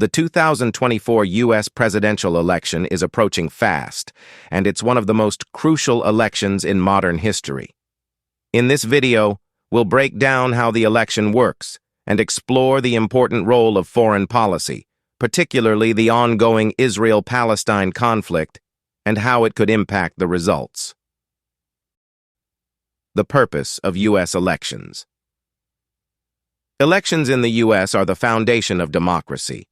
The 2024 U.S. presidential election is approaching fast, and it's one of the most crucial elections in modern history. In this video, we'll break down how the election works and explore the important role of foreign policy, particularly the ongoing Israel-Palestine conflict, and how it could impact the results. The purpose of U.S. elections. Elections in the U.S. are the foundation of democracy.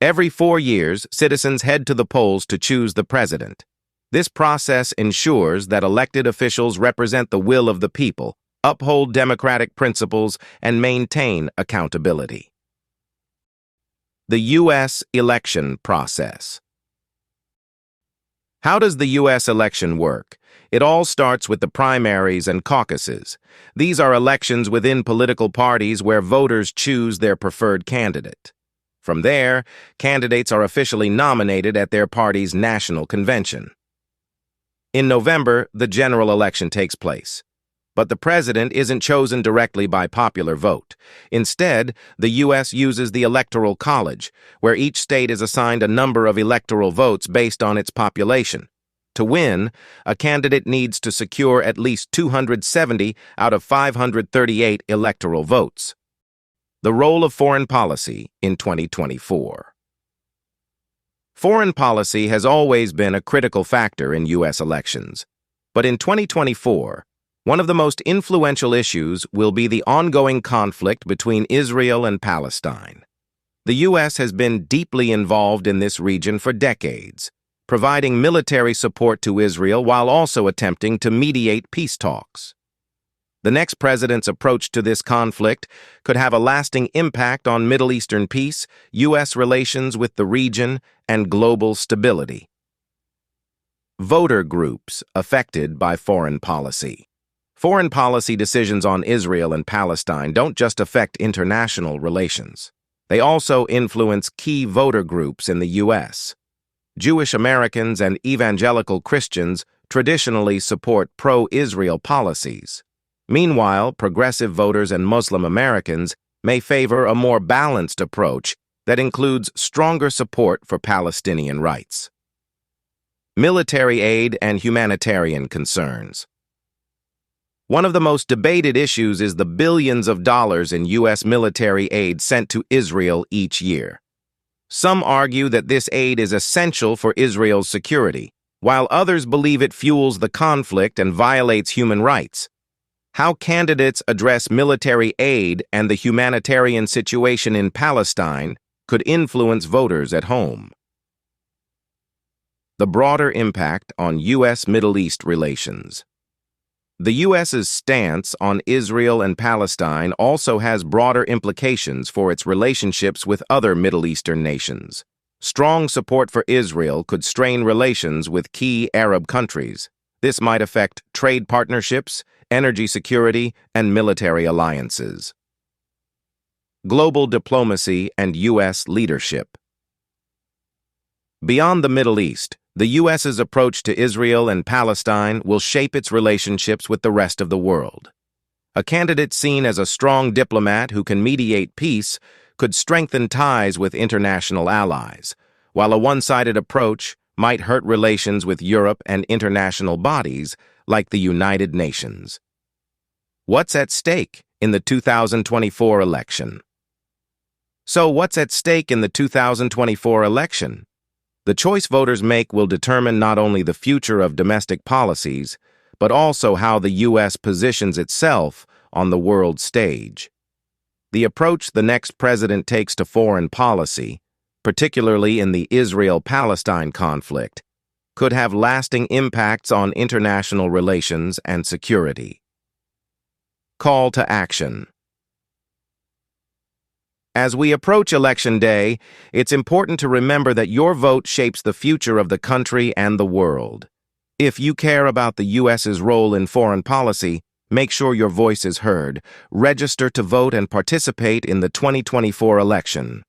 Every 4 years, citizens head to the polls to choose the president. This process ensures that elected officials represent the will of the people, uphold democratic principles, and maintain accountability. The U.S. election process. How does the U.S. election work? It all starts with the primaries and caucuses. These are elections within political parties where voters choose their preferred candidate. From there, candidates are officially nominated at their party's national convention. In November, the general election takes place. But the president isn't chosen directly by popular vote. Instead, the U.S. uses the Electoral College, where each state is assigned a number of electoral votes based on its population. To win, a candidate needs to secure at least 270 out of 538 electoral votes. The role of foreign policy in 2024. Foreign policy has always been a critical factor in U.S. elections. But in 2024, one of the most influential issues will be the ongoing conflict between Israel and Palestine. The U.S. has been deeply involved in this region for decades, providing military support to Israel while also attempting to mediate peace talks. The next president's approach to this conflict could have a lasting impact on Middle Eastern peace, U.S. relations with the region, and global stability. Voter groups affected by foreign policy. Foreign policy decisions on Israel and Palestine don't just affect international relations. They also influence key voter groups in the U.S. Jewish Americans and evangelical Christians traditionally support pro-Israel policies. Meanwhile, progressive voters and Muslim Americans may favor a more balanced approach that includes stronger support for Palestinian rights. Military aid and humanitarian concerns. One of the most debated issues is the billions of dollars in U.S. military aid sent to Israel each year. Some argue that this aid is essential for Israel's security, while others believe it fuels the conflict and violates human rights. How candidates address military aid and the humanitarian situation in Palestine could influence voters at home. The broader impact on U.S.-Middle East relations. The U.S.'s stance on Israel and Palestine also has broader implications for its relationships with other Middle Eastern nations. Strong support for Israel could strain relations with key Arab countries. This might affect trade partnerships, energy security, and military alliances. Global diplomacy and U.S. leadership. Beyond the Middle East, the U.S.'s approach to Israel and Palestine will shape its relationships with the rest of the world. A candidate seen as a strong diplomat who can mediate peace could strengthen ties with international allies, while a one-sided approach might hurt relations with Europe and international bodies like the United Nations. What's at stake in the 2024 election? So what's at stake in the 2024 election? The choice voters make will determine not only the future of domestic policies, but also how the U.S. positions itself on the world stage. The approach the next president takes to foreign policy, particularly in the Israel-Palestine conflict, could have lasting impacts on international relations and security. Call to action. As we approach Election Day, it's important to remember that your vote shapes the future of the country and the world. If you care about the U.S.'s role in foreign policy, make sure your voice is heard. Register to vote and participate in the 2024 election.